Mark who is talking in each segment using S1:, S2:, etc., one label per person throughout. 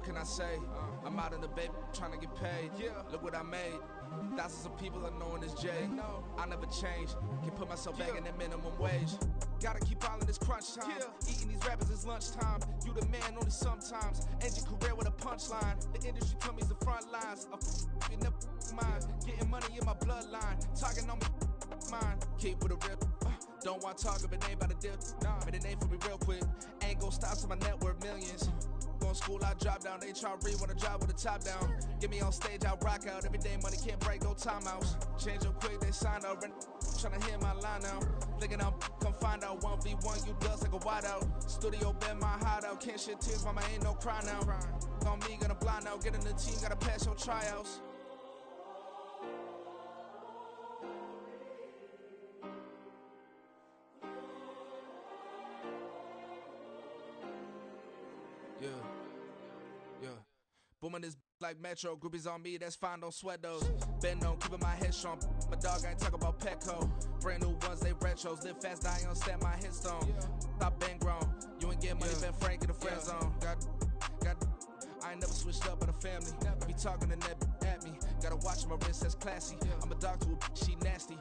S1: what can I say? I'm out in the bay trying to get paid. Look what I made. Thousands of people are knowing this Jay. I never change. Can put myself back in that minimum wage. Gotta keep all in this crunch time. Eating these rappers is lunchtime. You the man only sometimes. End your career with a punchline. The industry told me the front lines. You never mind. Getting money in my bloodline. Talking on me mine. Keep with a real. Don't want to talk if it ain't about a deal. Made a name for me real quick. Ain't gon' stop till my net worth millions. Going school, I drop down. They try to read when I drive with the top down. Get me on stage, I rock out. Every day money can't break, no timeouts. Change up quick, they sign up. Tryna hear my line now. Thinking I'm come find out 1v1, you dust like a wideout. Studio been my hideout. Can't shed tears, mama ain't no cry now. On me, gonna blind out. Get in the team, gotta pass your tryouts. Yeah. Booming this like Metro. Groupies on me, that's fine, don't sweat those. Been on, keeping my head strong. My dog ain't talk about Petco. Brand new ones, they retros. Live fast, die on set, my headstone. Stop been grown. You ain't get money, been frank in the friend zone. I ain't never switched up on the family. I be talking to that at me. Gotta watch my wrist, that's classy. I'm a dog to a she nasty.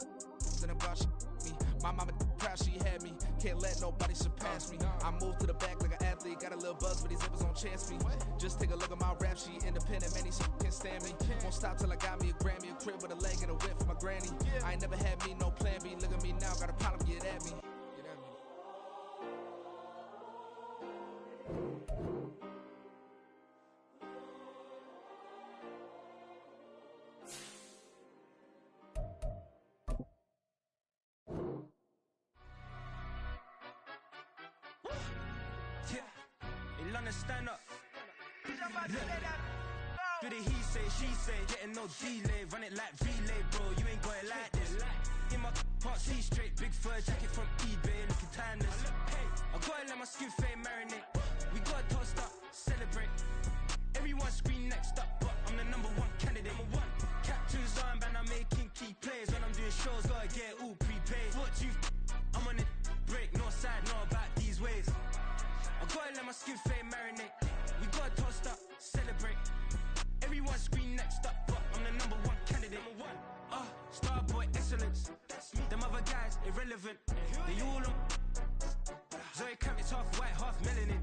S1: Then about she me. My mama proud she had me. Can't let nobody surpass me. I moved to the back like an athlete. Got a little buzz, but these zippers don't chance me. Just take a look at my rap sheet. Independent, many so can't stand me. Won't stop till I got me a Grammy, a crib with a leg and a whip for my granny. I ain't never had me no plan B. Look at me now, got a problem, get at me.
S2: Stand up. Do the he say, she say, getting no delay. Run it like relay, bro. You ain't got it like this. In my part C straight, big fur jacket from eBay, looking timeless. I gotta let my skin fade marinate. We gotta toast up, celebrate. Everyone scream next up, but I'm the number one candidate. Captain's armband, I'm making key plays. When I'm doing shows, gotta get all prepaid. What you I'm on it, break, no side, no about these ways. I gotta let my skin fade marinate. We gotta toast up, celebrate. Everyone scream next up, but I'm the number one candidate. Starboy excellence. Them other guys irrelevant. They all on. Zoe Kravitz half white, half melanin.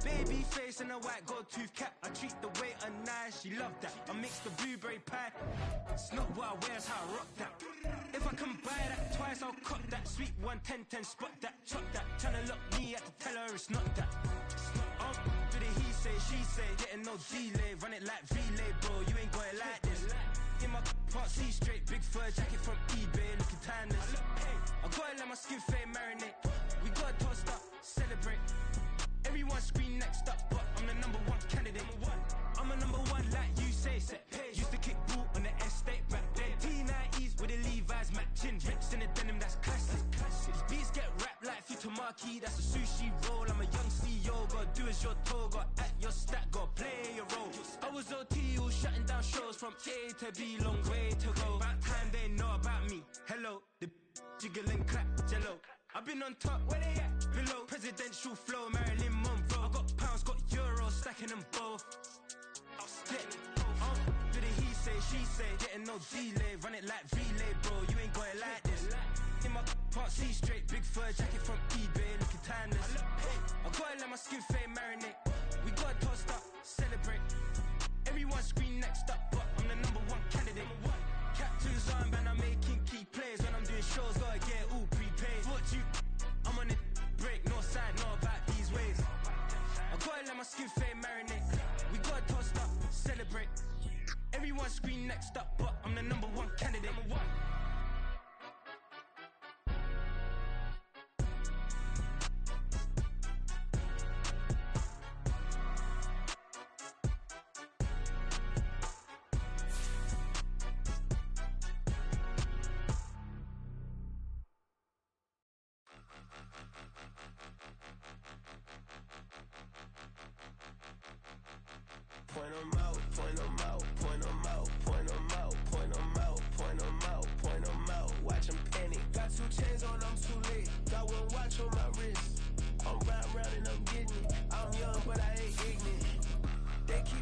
S2: Baby face and a white gold tooth cap. I treat the waiter nice, she love that. I mix the blueberry pie. It's not what I wear, it's how I rock that. If I can buy that twice, I'll cut that. Sweet 110, spot that, chop that. Tryna lock me, I have to tell her it's not that. Do the he say, she say, getting no delay. Run it like relay, bro, you ain't got it like this. In my part C straight, big fur jacket from eBay, looking timeless. I gotta let my skin fade marinate. We gotta toast up, celebrate. Everyone scream next up, but I'm the number one candidate. I'm a number one like you say, set page. Used to kick boot on the estate back then. T90s with the Levi's matching. Rips in the denim, that's classic. These beats get wrapped like Futamaki, that's a sushi roll. I'm a young CEO, gotta do as you're told. Gotta act your stat, gotta play your role. I was OT, all shutting down shows from A to B, long way to go. About time they know about me. Hello, the jiggle and clap, jello. I've been on top, where they at? Below, presidential flow, Marilyn Monroe. I got pounds, got euros, stacking them both. Do the he say, she say, getting no delay. Run it like relay, bro, you ain't got it like this. In my part C straight, big fur jacket from eBay, looking timeless. I gotta let my skin fade marinate. We gotta toast up, celebrate. Everyone scream next up, but I'm the number one candidate. Captain's armband, I'm making key plays. When I'm doing shows, gotta get all prepaid. What you I'm on it, break, no side, no about these ways. I gotta let my skin fade marinate. We gotta toast up, celebrate. Everyone scream next up, but I'm the number one candidate.
S3: Point 'em out, point 'em out, point 'em out, point 'em out, point 'em out, point 'em out, point 'em out. Watch 'em panic. Got 2 chains on, I'm too late. Got 1 watch on my wrist. I'm riding round and I'm getting it. I'm young, but I ain't ignorant. They keep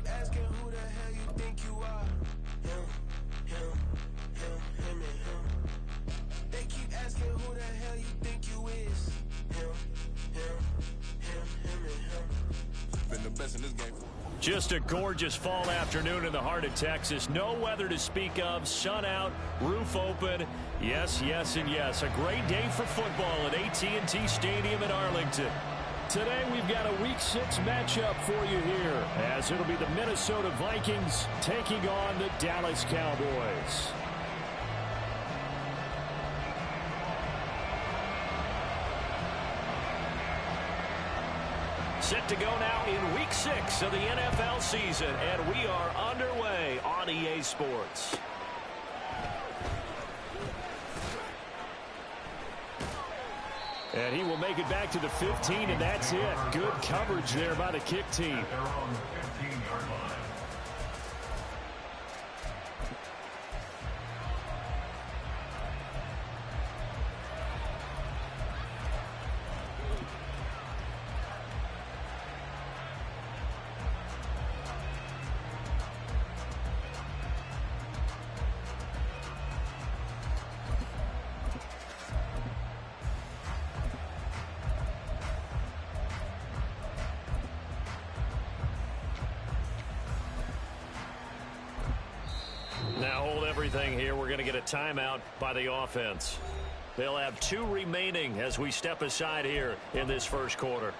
S4: Just a gorgeous fall afternoon in the heart of Texas. No weather to speak of. Sun out, roof open. Yes, yes, and yes. A great day for football at AT&T Stadium in Arlington. Today we've got a Week 6 matchup for you here, as it'll be the Minnesota Vikings taking on the Dallas Cowboys. Set to go now in Week 6 of the NFL season, and we are underway on EA Sports. And he will make it back to the 15, and that's it. Good coverage there by the kick team. Now hold everything here. We're going to get a timeout by the offense. They'll have 2 remaining as we step aside here in this first quarter.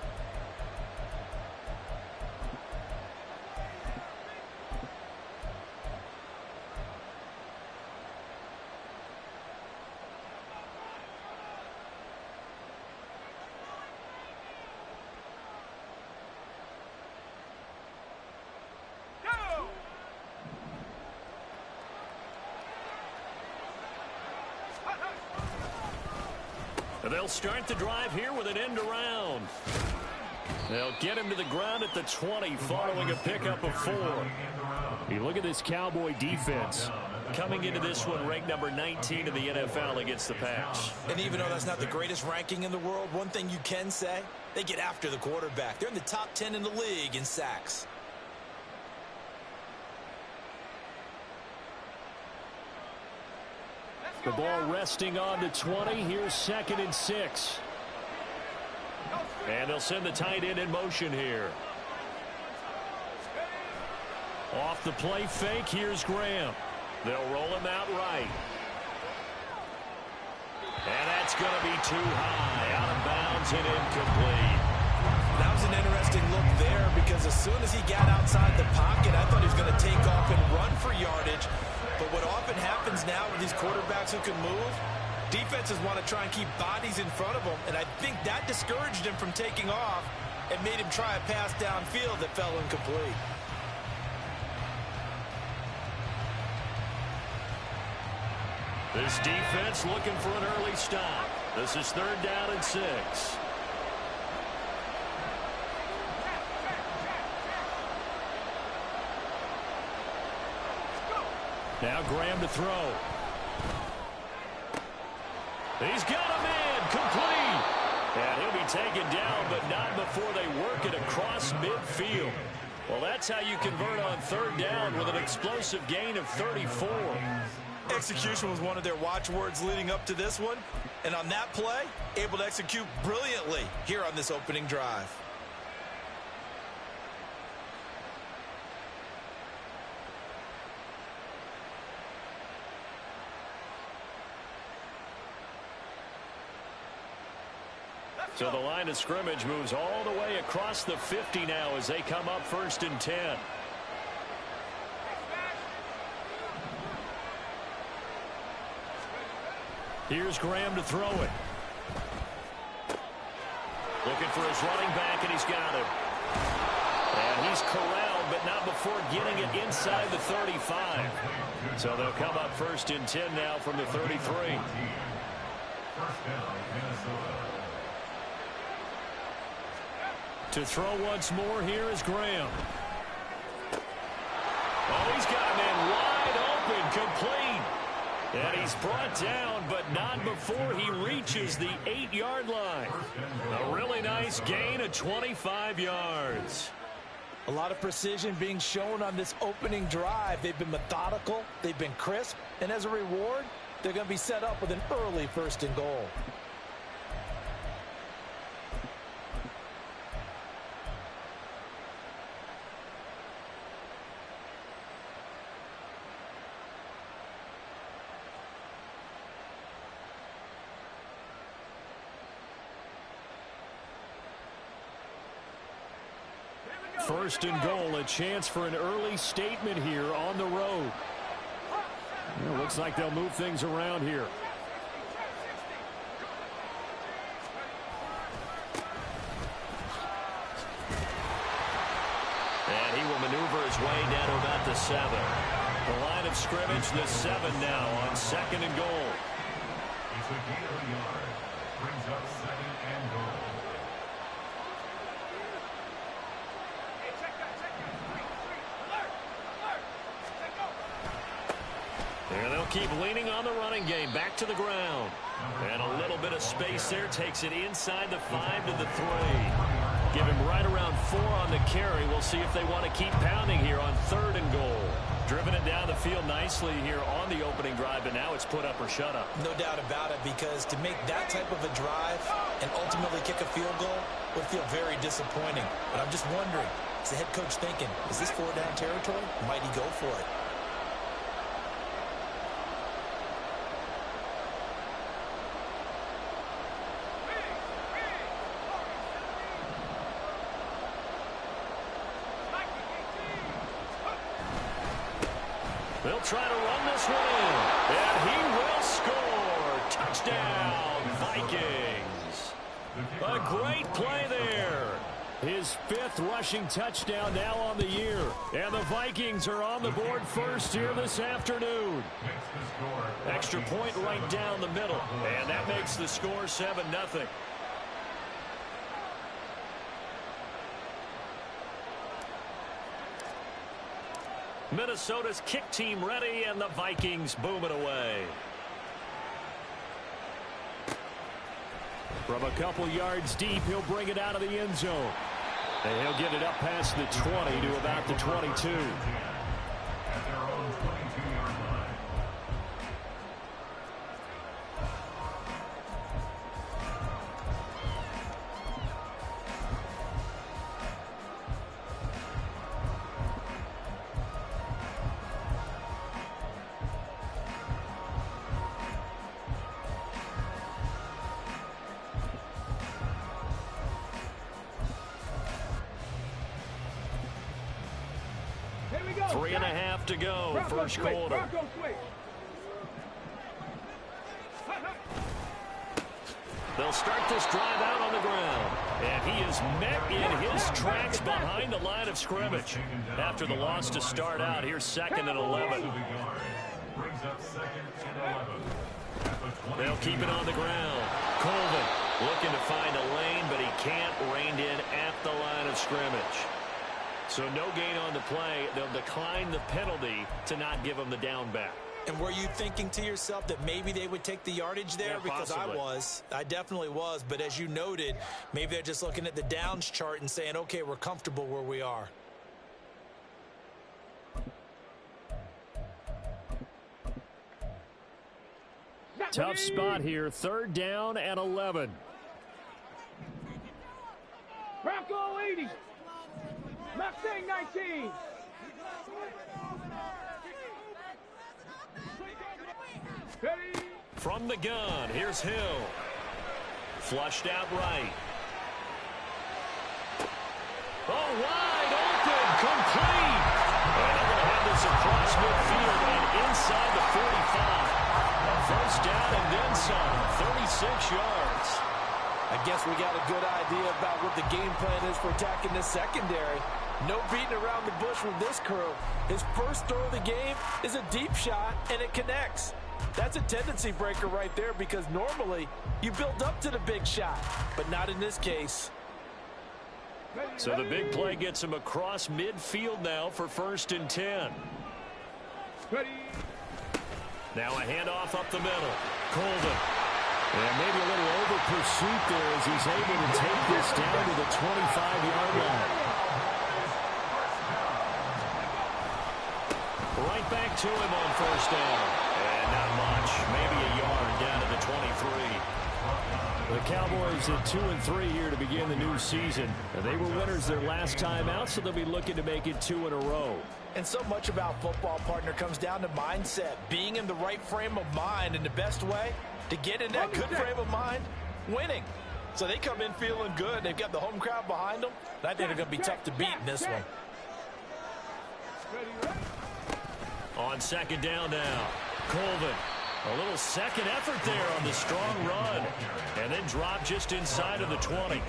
S4: They'll start the drive here with an end around. They'll get him to the ground at the 20 following a pickup of 4. You look at this Cowboy defense. Coming into this one ranked number 19 in the NFL against the pass.
S5: And even though that's not the greatest ranking in the world, one thing you can say, they get after the quarterback. They're in the top 10 in the league in sacks.
S4: The ball resting on the 20. Here's 2nd and 6. And they'll send the tight end in motion here. Off the play fake, here's Graham. They'll roll him out right. And that's going to be too high. Out of bounds and incomplete.
S5: That was an interesting look there because as soon as he got outside the pocket, I thought he was going to take off and run for yardage. But what often happens now with these quarterbacks who can move, defenses want to try and keep bodies in front of them, and I think that discouraged him from taking off and made him try a pass downfield that fell incomplete.
S4: This defense looking for an early stop. This is 3rd down and 6. Now Graham to throw. He's got him in. Complete. And he'll be taken down, but not before they work it across midfield. Well, that's how you convert on 3rd down with an explosive gain of 34.
S5: Execution was one of their watchwords leading up to this one. And on that play, able to execute brilliantly here on this opening drive.
S4: So the line of scrimmage moves all the way across the 50 now as they come up 1st and 10. Here's Graham to throw it. Looking for his running back, and he's got him. And he's corralled, but not before getting it inside the 35. So they'll come up 1st and 10 now from the 33. To throw once more, here is Graham. Oh, he's got him in wide open, complete. And he's brought down, but not before he reaches the 8-yard line. A really nice gain of 25 yards.
S5: A lot of precision being shown on this opening drive. They've been methodical, they've been crisp, and as a reward, they're going to be set up with an early 1st and goal.
S4: First and goal, a chance for an early statement here on the road. Well, looks like they'll move things around here. And he will maneuver his way down to about the 7. The line of scrimmage, the 7 now on second and goal.
S6: It's a gain of a yard. Brings up second and goal.
S4: And they'll keep leaning on the running game. Back to the ground. And a little bit of space there. Takes it inside the 5 to the 3. Give him right around 4 on the carry. We'll see if they want to keep pounding here on third and goal. Driven it down the field nicely here on the opening drive, and now it's put up or shut up.
S5: No doubt about it, because to make that type of a drive and ultimately kick a field goal would feel very disappointing. But I'm just wondering, is the head coach thinking, is this 4-down territory? Might he go for it?
S4: They'll try to run this one in, and he will score. Touchdown, Vikings. A great play there. His 5th rushing touchdown now on the year. And the Vikings are on the board first here this afternoon. Extra point right down the middle, and that makes the score 7-0. Minnesota's kick team ready, and the Vikings boom it away. From a couple yards deep, he'll bring it out of the end zone. And he'll get it up past the 20 to about the 22.
S6: At their own 22-yard line.
S1: Here we go.
S4: 3.5 to go, first quarter. They'll start this drive out on the ground. And he is met in his tracks behind the line of scrimmage. After the loss to start out, here's 2nd and 11.
S6: Brings up 2nd and 11.
S4: They'll keep it on the ground. Colvin looking to find a lane, but he can't. Reined in at the line of scrimmage. So no gain on the play. They'll decline the penalty to not give him the down back.
S5: And were you thinking to yourself that maybe they would take the yardage there?
S4: Yeah,
S5: because
S4: possibly.
S5: I definitely was. But as you noted, maybe they're just looking at the downs chart and saying, okay, we're comfortable where we are.
S4: Tough spot here. 3rd down and 11.
S1: Bronco 80. Mustang 19.
S4: From the gun, here's Hill. Flushed out right. Oh, wide open, complete. And they're going to have this across midfield and inside the 45. A first down and then some, 36 yards.
S7: I guess we got a good idea about what the game plan is for attacking this secondary. No beating around the bush with this crew. His first throw of the game is a deep shot, and it connects. That's a tendency breaker right there, because normally you build up to the big shot, but not in this case.
S4: So the big play gets him across midfield now for 1st and 10. Now a handoff up the middle. Colvin. And maybe a little over pursuit there as he's able to take this down to the 25-yard line. Right back to him on 1st down. And not much. Maybe a yard down to the 23. The Cowboys at 2-3 here to begin the new season. They were winners their last time out, so they'll be looking to make it 2 in a row.
S7: And so much about football, partner, comes down to mindset. Being in the right frame of mind, and the best way to get in that good frame of mind, winning. So they come in feeling good. They've got the home crowd behind them. I think they're going to be tough to beat in this one.
S4: On second down now, Colvin. A little second effort there on the strong run. And then drop just inside of the 20.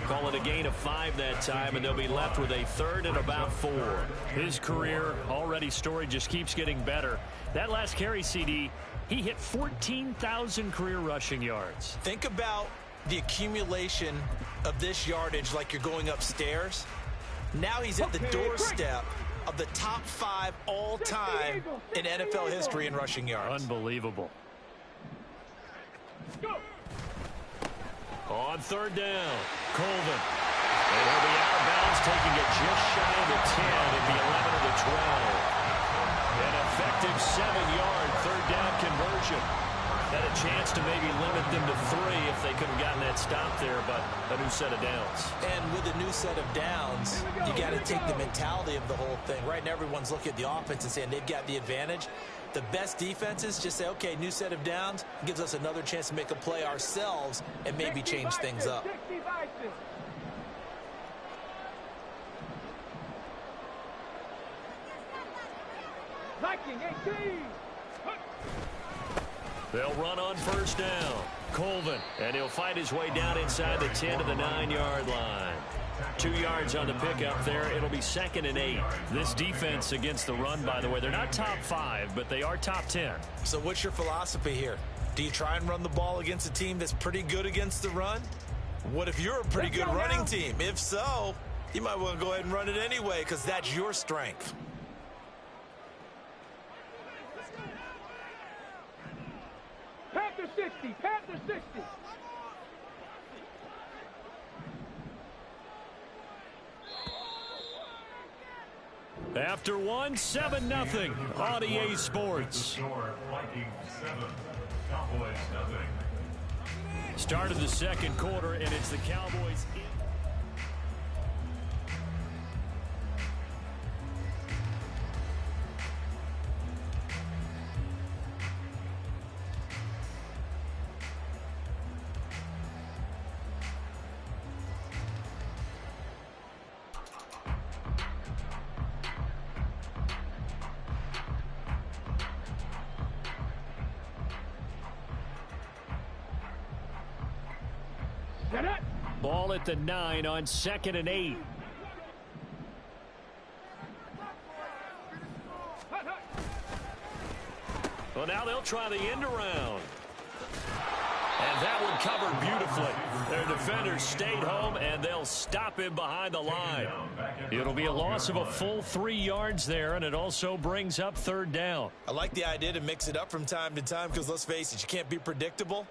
S4: Call it a gain of 5 that time, and they'll be left with a 3rd and about 4. His career already story just keeps getting better. That last carry, CD, he hit 14,000 career rushing yards.
S5: Think about the accumulation of this yardage like you're going upstairs. Now he's at the doorstep of the top 5 all-time in NFL history in rushing yards.
S4: Unbelievable. On third down, Colvin. And he'll be out of bounds, taking it just shy of the 10 at the 11 of the 12. An effective 7-yard third down conversion. Had a chance to maybe limit them to 3 if they could have gotten that stop there, but a new set of downs.
S5: And with a new set of downs, you got to take the mentality of the whole thing. Right now, everyone's looking at the offense and saying they've got the advantage. The best defenses just say, okay, new set of downs, gives us another chance to make a play ourselves and maybe change things up.
S4: They'll run on first down. Colvin, and he'll fight his way down inside the 10 to the 9-yard line. 2 yards on the pickup there. It'll be 2nd and 8. This defense against the run, by the way, they're not top 5, but they are top 10.
S5: So what's your philosophy here? Do you try and run the ball against a team that's pretty good against the run? What if you're a pretty good running team? If so, you might want to go ahead and run it anyway because that's your strength.
S8: Panther 60, Panther 60.
S4: After 1, 7-0 on EA Sports. Started the second quarter, and it's the Cowboys in. Ball at the 9 on 2nd and 8. Well, now they'll try the end around. And that one covered beautifully. Their defenders stayed home, and they'll stop him behind the line. It'll be a loss of a full 3 yards there, and it also brings up 3rd down.
S5: I like the idea to mix it up from time to time because, let's face it, you can't be predictable.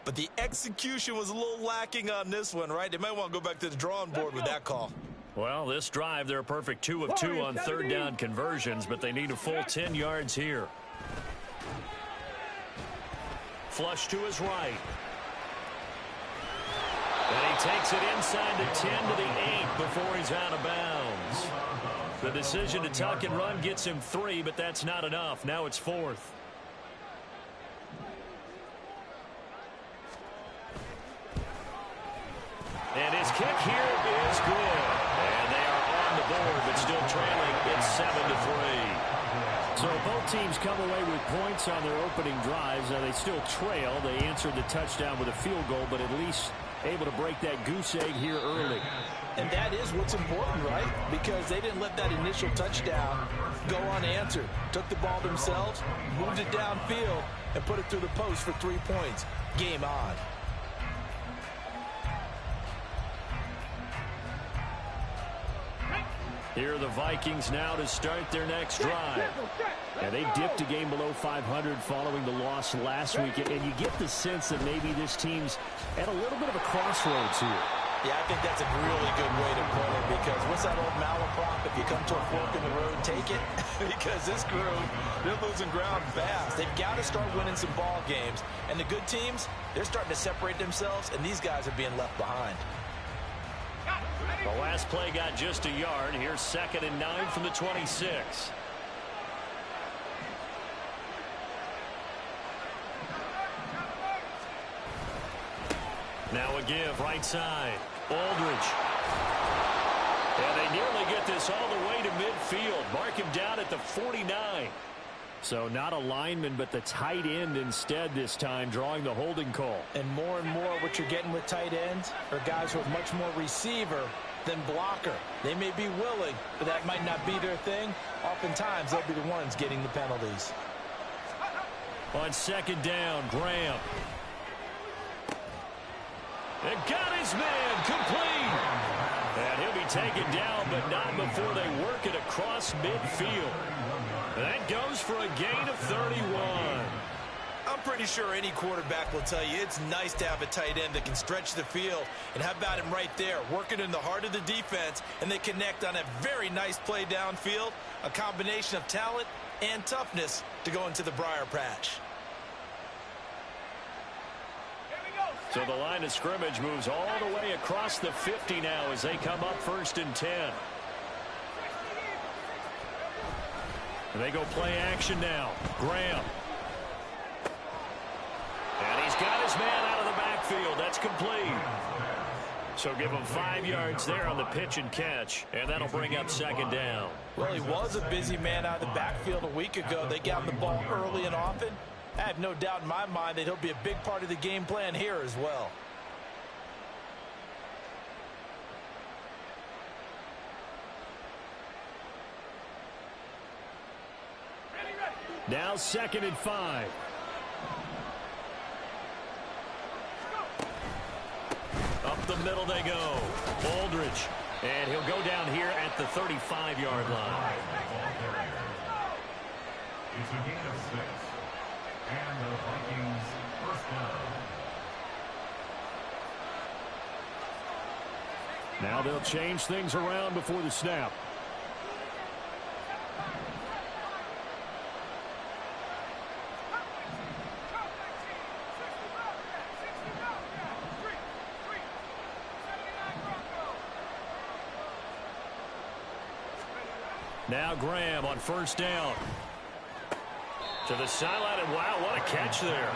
S5: But the execution was a little lacking on this one, right? They might want to go back to the drawing board with that call.
S4: Well, this drive, they're a perfect 2 of 2 on 3rd down conversions, but they need a full 10 yards here. Flush to his right. And he takes it inside the 10 to the 8 before he's out of bounds. The decision to tuck and run gets him 3, but that's not enough. Now it's 4th. And his kick here is good. And they are on the board, but still trailing. It's 7-3. So both teams come away with points on their opening drives. Now they still trail. They answered the touchdown with a field goal, but at least able to break that goose egg here early.
S7: And that is what's important, right? Because they didn't let that initial touchdown go unanswered. Took the ball themselves, moved it downfield, and put it through the post for 3 points. Game on.
S4: Here are the Vikings now to start their next drive. And they dipped a game below 500 following the loss last week. And you get the sense that maybe this team's at a little bit of a crossroads here.
S5: Yeah, I think that's a really good way to put it because what's that old malaprop? If you come to a fork in the road, take it. Because this crew, they're losing ground fast. They've got to start winning some ball games. And the good teams, they're starting to separate themselves, and these guys are being left behind.
S4: The last play got just a yard. Here's 2nd and 9 from the 26. Now a give right side. Aldridge. And they nearly get this all the way to midfield. Mark him down at the 49. So not a lineman, but the tight end instead this time, drawing the holding call.
S7: And more what you're getting with tight ends are guys who are much more receiver than blocker. They may be willing, but that might not be their thing. Oftentimes, they'll be the ones getting the penalties.
S4: On second down, Graham. And got his man complete. And he'll be taken down, but not before they work it across midfield. That goes for a gain of 31.
S5: I'm pretty sure any quarterback will tell you it's nice to have a tight end that can stretch the field. And how about him right there, working in the heart of the defense, and they connect on a very nice play downfield, a combination of talent and toughness to go into the briar patch.
S4: So the line of scrimmage moves all the way across the 50 now as they come up 1st and 10. And they go play action now. Graham. And he's got his man out of the backfield. That's complete. So give him 5 yards there on the pitch and catch. And that'll bring up second down.
S7: Well, he was a busy man out of the backfield a week ago. They got him the ball early and often. I have no doubt in my mind that he'll be a big part of the game plan here as well.
S4: Now 2nd and 5. Up the middle they go. Aldridge. And he'll go down here at the 35-yard line.
S6: It's a gain of 6. And the Vikings first down.
S4: Now they'll change things around before the snap. Now Graham on 1st down. To the sideline, and wow, what a catch there.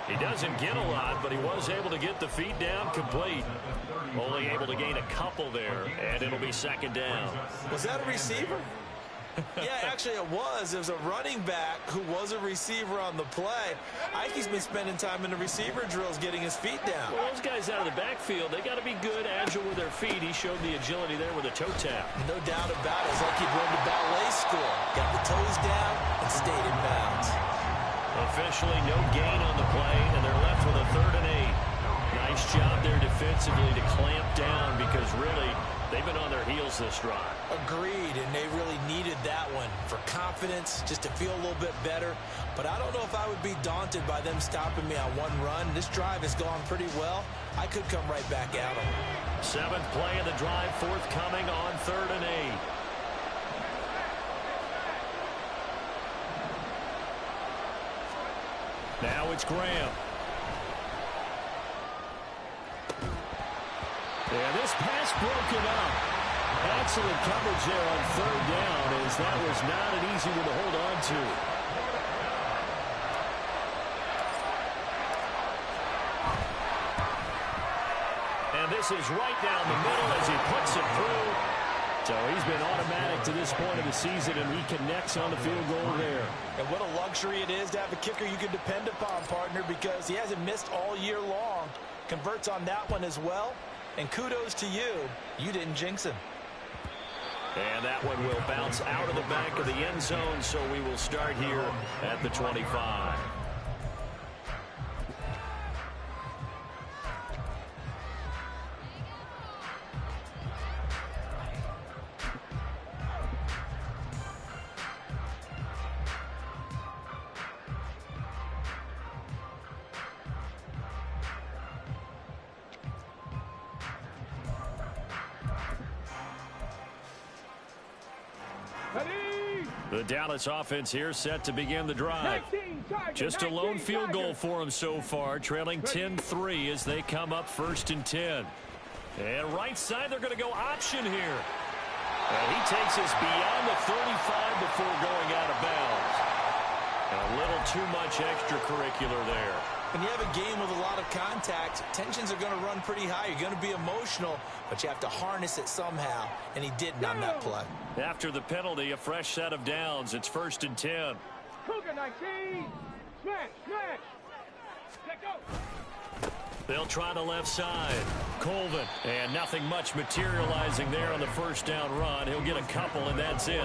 S4: He doesn't get a lot, but he was able to get the feet down complete. Only able to gain a couple there, and it'll be 2nd down.
S5: Was that a receiver? Yeah, actually it was. It was a running back who was a receiver on the play. Ike's been spending time in the receiver drills getting his feet down.
S4: Well, those guys out of the backfield, they got to be good, agile with their feet. He showed the agility there with a toe tap.
S5: No doubt about it. It's like he'd run to ballet school. Got the toes down and stayed in bounds.
S4: Officially no gain on the play, and they're left with a 3rd and 8. Nice job there defensively to clamp down because really they've been on their heels this drive.
S5: Agreed, and they really needed that one for confidence, just to feel a little bit better. But I don't know if I would be daunted by them stopping me on one run. This drive has gone pretty well. I could come right back at them.
S4: 7th play of the drive forthcoming on 3rd and 8. Now it's Graham. And this pass broken up. Excellent coverage there on 3rd down, as that was not an easy one to hold on to. And this is right down the middle as he puts it through. So he's been automatic to this point of the season, and he connects on the field goal there.
S7: And what a luxury it is to have a kicker you can depend upon, partner, because he hasn't missed all year long. Converts on that one as well. And kudos to you. You didn't jinx him.
S4: And that one will bounce out of the back of the end zone, so we will start here at the 25. The Dallas offense here set to begin the drive. Just a lone field goal for them so far, trailing 10-3 as they come up 1st and 10. And right side, they're going to go option here. And he takes us beyond the 35 before going out of bounds. And a little too much extracurricular there.
S5: When you have a game with a lot of contact, tensions are going to run pretty high. You're going to be emotional, but you have to harness it somehow, and he didn't on that play.
S4: After the penalty, a fresh set of downs. It's 1st and 10.
S8: Cougar 19. Smash, smash. Let go.
S4: They'll try the left side. Colvin, and nothing much materializing there on the first down run. He'll get a couple, and that's it.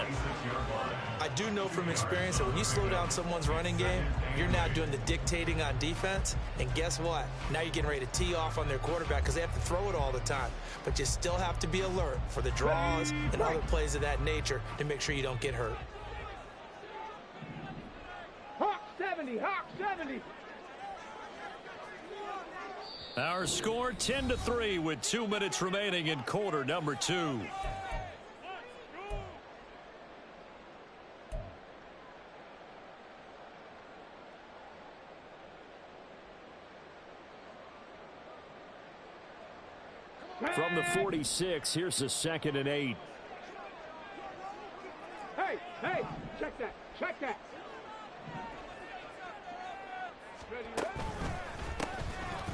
S5: I do know from experience that when you slow down someone's running game, you're now doing the dictating on defense. And guess what? Now you're getting ready to tee off on their quarterback because they have to throw it all the time. But you still have to be alert for the draws and other plays of that nature to make sure you don't get hurt.
S8: Hawk 70, Hawk 70.
S4: Our score 10-3 with 2 minutes remaining in quarter number 2. From the 46, here's a 2nd and 8.
S8: Hey, hey, check that, check that. Ready.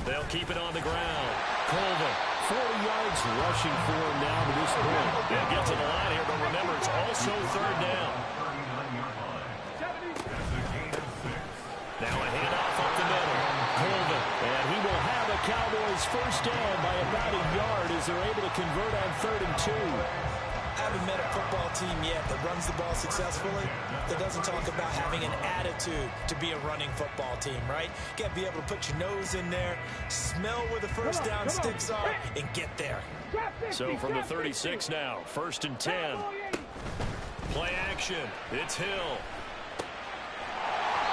S4: They'll keep it on the ground. Colvin, 40 yards rushing for him now to this point. They'll get to the line here, but remember, it's also 3rd down. Now a handoff up the middle. Colvin, and he will have a Cowboys first down by about a yard as they're able to convert on 3rd and 2.
S5: I haven't met a football team yet that runs the ball successfully that doesn't talk about having an attitude to be a running football team, right? You got to be able to put your nose in there, smell where the first down sticks are, and get there.
S4: So from the 36 now, 1st and 10. Play action. It's Hill.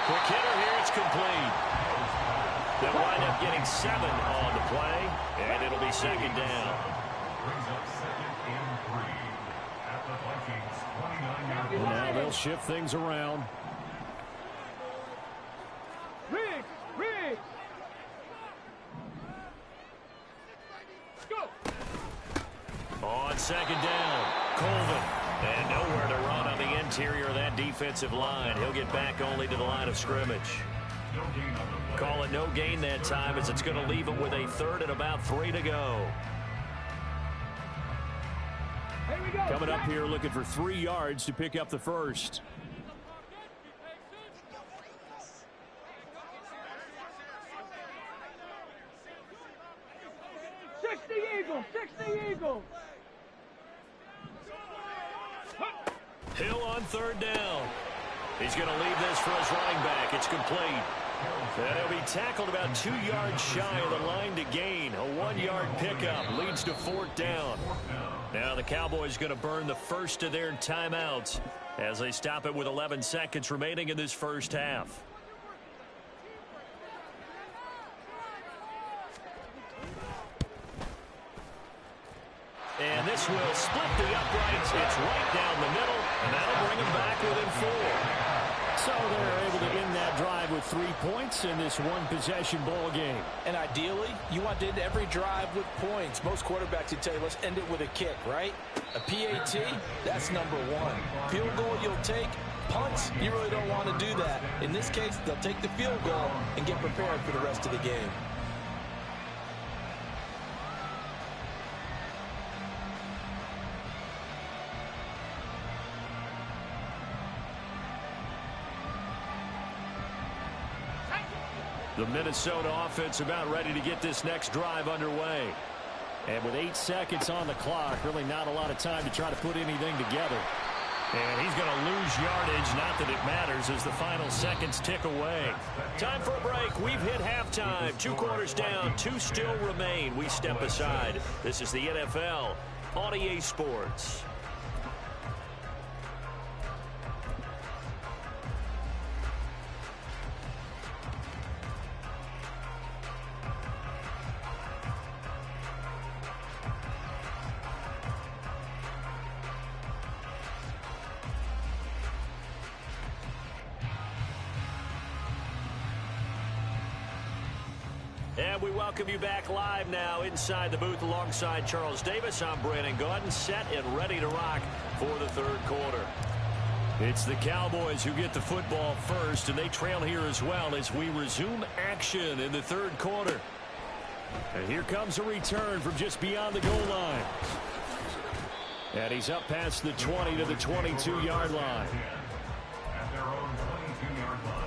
S4: Quick hitter here. It's complete. They'll wind up getting 7 on the play, and it'll be 2nd down.
S6: Brings up 2nd and 3 at the Vikings 29-yard line.
S4: Now they'll shift things around.
S8: Riggs, Riggs. Go.
S4: On 2nd down, Colvin. And nowhere to run on the interior of that defensive line. He'll get back only to the line of scrimmage. Call it no gain that time as it's going to leave it with a 3rd and about 3 to go. Coming up here looking for 3 yards to pick up the first.
S8: Eagle, 60 Eagle.
S4: Hill on 3rd down. He's going to leave this for his running back. It's complete. And he'll be tackled about 2 yards shy of the line to gain. A 1-yard pickup leads to 4th down. Now the Cowboys going to burn the first of their timeouts as they stop it with 11 seconds remaining in this first half. And this will split the uprights. It's right down the middle, and that'll bring them back within 4. So they're able to end that drive with 3 points in this one-possession ball game.
S5: And ideally, you want to end every drive with points. Most quarterbacks would tell you, let's end it with a kick, right? A PAT, that's number 1. Field goal you'll take. Punts, you really don't want to do that. In this case, they'll take the field goal and get prepared for the rest of the game.
S4: The Minnesota offense about ready to get this next drive underway. And with 8 seconds on the clock, really not a lot of time to try to put anything together. And he's going to lose yardage, not that it matters, as the final seconds tick away. Time for a break. We've hit halftime. 2 quarters down, 2 still remain. We step aside. This is the NFL on EA Sports. And we welcome you back live now inside the booth alongside Charles Davis. I'm Brandon Gaudin, set and ready to rock for the 3rd quarter. It's the Cowboys who get the football first, and they trail here as well as we resume action in the third quarter. And here comes a return from just beyond the goal line. And he's up past the 20 to the 22-yard line.
S6: At their own 22-yard line.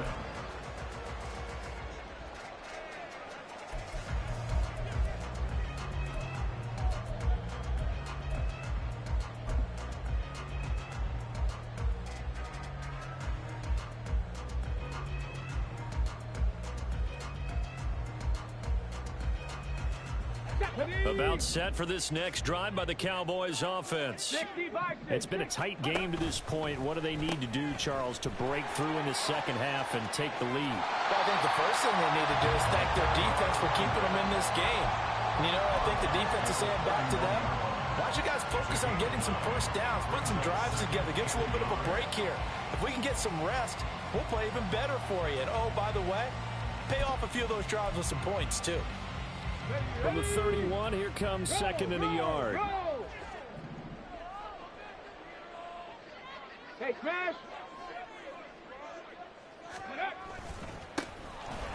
S4: About set for this next drive by the Cowboys offense. It's been a tight game to this point. What do they need to do, Charles, to break through in the second half and take the lead?
S7: Well, I think the first thing they need to do is thank their defense for keeping them in this game. And, you know, I think the defense is saying back to them, why don't you guys focus on getting some first downs, put some drives together, give us a little bit of a break here. If we can get some rest, we'll play even better for you. And, oh, by the way, pay off a few of those drives with some points, too.
S4: From the 31, here comes second and a yard.
S8: Hey, smash.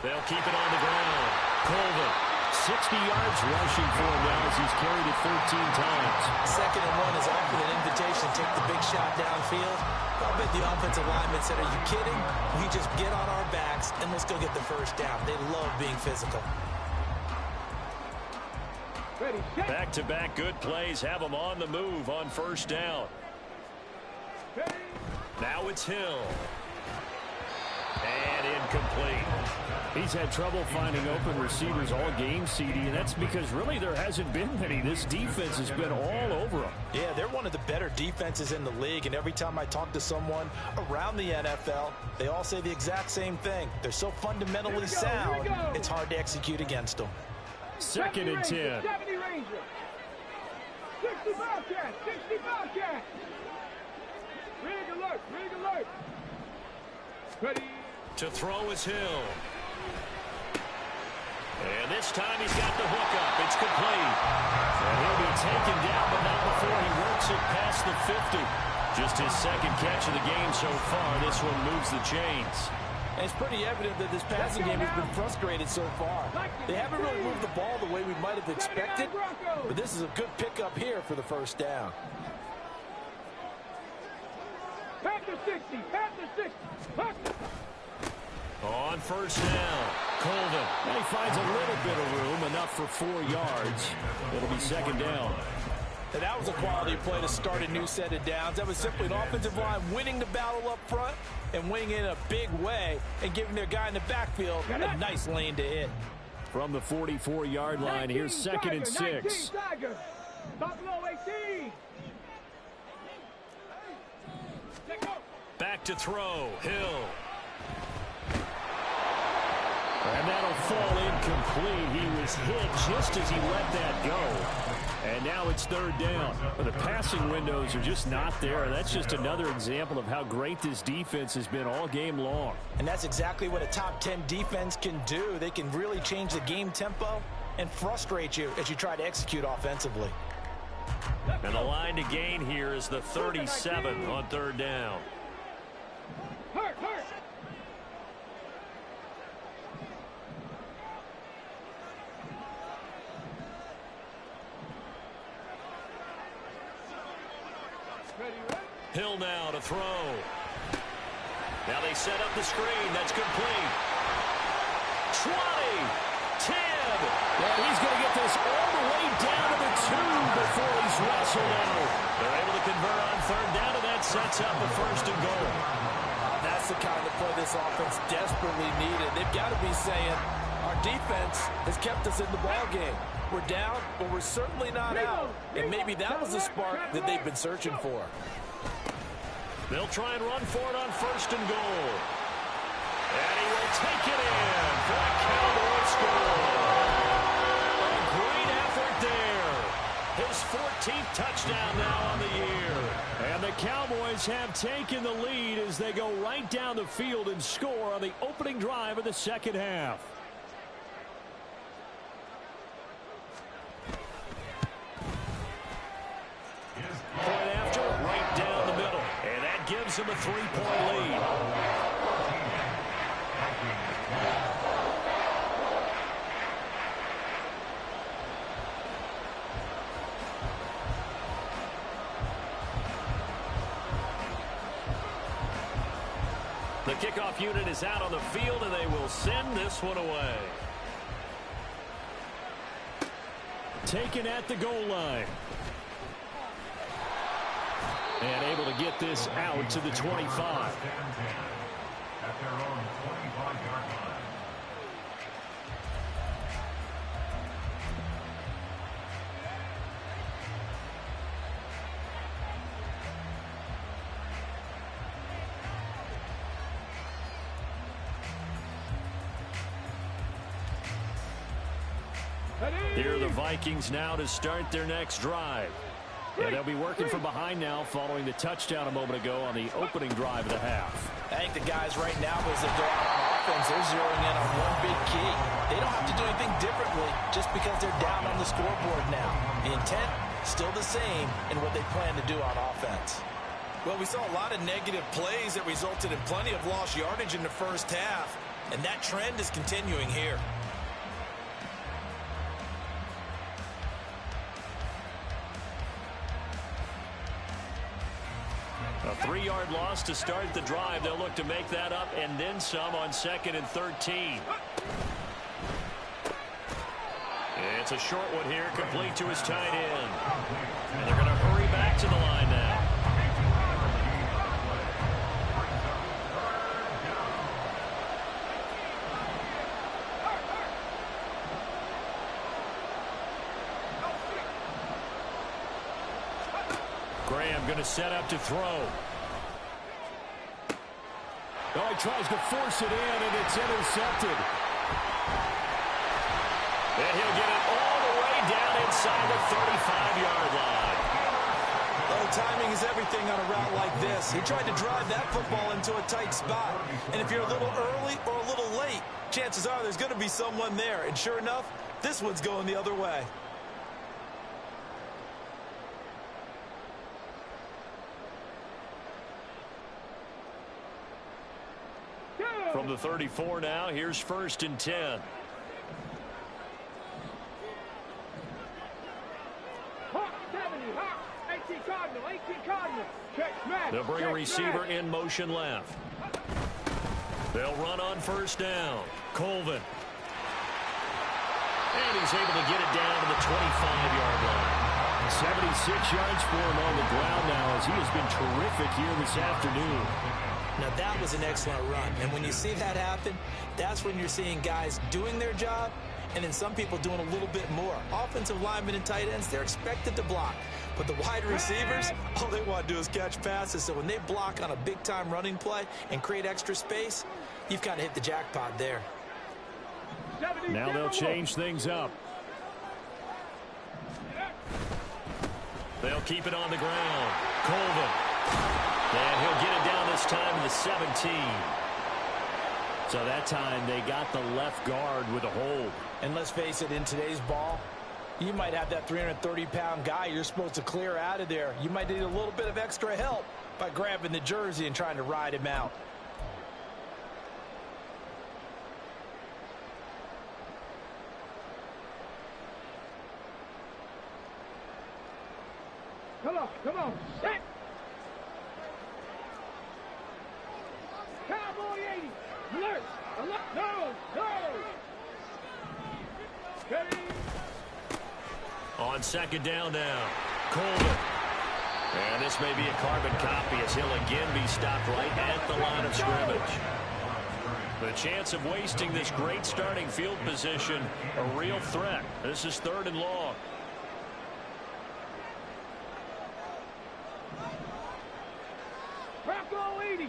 S4: They'll keep it on the ground. Colvin, 60 yards rushing for him now as he's carried it 13 times.
S7: Second and one is offered an invitation to take the big shot downfield. I'll bet the offensive lineman said, are you kidding? We just get on our backs and let's go get the first down. They love being physical.
S4: Back-to-back good plays have them on the move on first down. Now it's Hill. And incomplete. He's had trouble finding open receivers all game, CD, and that's because really there hasn't been many. This defense has been all over them.
S7: Yeah, they're one of the better defenses in the league, and every time I talk to someone around the NFL, they all say the exact same thing. They're so fundamentally sound, it's hard to execute against them.
S4: Second and 10.
S8: 70 Ranger. 60 Bobcat. 60 Bobcat. Rig alert. Rig alert. Ready.
S4: To throw is Hill. And this time he's got the hook up. It's complete. And he'll be taken down, but not before he works it past the 50. Just his second catch of the game so far. This one moves the chains.
S7: And it's pretty evident that this passing game has been frustrated so far. They haven't really moved the ball the way we might have expected, but this is a good pickup here for the first down.
S8: Back to 60. Back to 60. Back.
S4: On first down, Colvin. And he finds a little bit of room, enough for 4 yards. It'll be second down.
S7: And that was a quality play to start a new set of downs. That was simply an offensive line winning the battle up front and winning in a big way and giving their guy in the backfield a nice lane to hit.
S4: From the 44-yard line, here's second and 6.
S8: Buffalo 18.
S4: Back to throw, Hill. And that'll fall incomplete. He was hit just as he let that go. And now it's third down. But the passing windows are just not there. That's just another example of how great this defense has been all game long.
S7: And that's exactly what a top 10 defense can do. They can really change the game tempo and frustrate you as you try to execute offensively.
S4: And the line to gain here is the 37 on third down.
S8: Hurt, hurt.
S4: Hill now to throw. Now they set up the screen. That's complete. 20, 10. And he's going to get this all the way down to the 2 before he's wrestled out. They're able to convert on third down, and that sets up a first and goal.
S7: That's the kind of play this offense desperately needed. They've got to be saying, our defense has kept us in the ball game. We're down, but we're certainly not out. And maybe that was the spark that they've been searching for.
S4: They'll try and run for it on first and goal. And he will take it in for a Cowboy score. A great effort there. His 14th touchdown now on the year. And the Cowboys have taken the lead as they go right down the field and score on the opening drive of the second half. Point after, right down the middle. And that gives him a 3-point lead. The kickoff unit is out on the field, and they will send this one away. Taken at the goal line. And able to get this out to the 25.
S6: At their own 25-yard line.
S4: Here are the Vikings now to start their next drive. And they'll be working from behind now following the touchdown a moment ago on the opening drive of the half.
S7: I think the guys right now, as they go out on offense, they're zeroing in on one big key. They don't have to do anything differently just because they're down on the scoreboard now. The intent, still the same in what they plan to do on offense.
S5: Well, we saw a lot of negative plays that resulted in plenty of lost yardage in the first half, and that trend is continuing here.
S4: A 3-yard loss to start the drive. They'll look to make that up and then some on 2nd and 13. It's a short one here, complete to his tight end. And they're going to hurry back to the line now. Graham going to set up to throw. Oh, he tries to force it in, and it's intercepted. And he'll get it all the way down inside the 35-yard line.
S5: Oh, timing is everything on a route like this. He tried to drive that football into a tight spot. And if you're a little early or a little late, chances are there's going to be someone there. And sure enough, this one's going the other way.
S4: From the 34 now, here's 1st and 10.
S8: Hawk 70, Hawk 18 Cardinal, 18 Cardinal. Check smash.
S4: They'll bring a receiver in motion left. They'll run on 1st down. Colvin. And he's able to get it down to the 25-yard line. 76 yards for him on the ground now as he has been terrific here this afternoon.
S7: Now, that was an excellent run. And when you see that happen, that's when you're seeing guys doing their job and then some people doing a little bit more. Offensive linemen and tight ends, they're expected to block. But the wide receivers, all they want to do is catch passes. So when they block on a big-time running play and create extra space, you've kind of hit the jackpot there.
S4: Now they'll change things up. They'll keep it on the ground. Colvin. And he'll get it down this time to the 17. So that time they got the left guard with a hold.
S7: And let's face it, in today's ball, you might have that 330-pound guy you're supposed to clear out of there. You might need a little bit of extra help by grabbing the jersey and trying to ride him out.
S8: Come on, set. Cowboy 80, alert, no. Ready.
S4: On 2nd down now, Colvin. And this may be a carbon copy as he'll again be stopped right at the line of scrimmage. The chance of wasting this great starting field position, a real threat. This is 3rd and long.
S8: Bronco 80.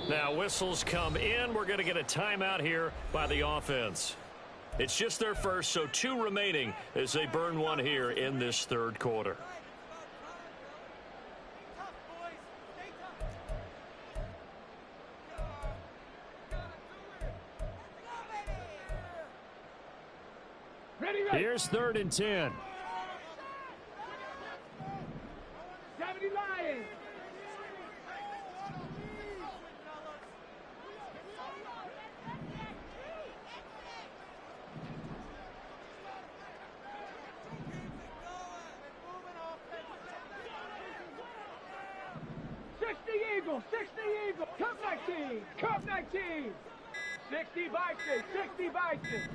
S4: Now whistles come in. We're going to get a timeout here by the offense. It's just their first, so 2 remaining as they burn one here in this 3rd quarter. Here's 3rd and 10.
S8: 70 Lions. Eagles, 60 Eagles, Cup 19, Cup 19, 60 Bison, 60 Bison.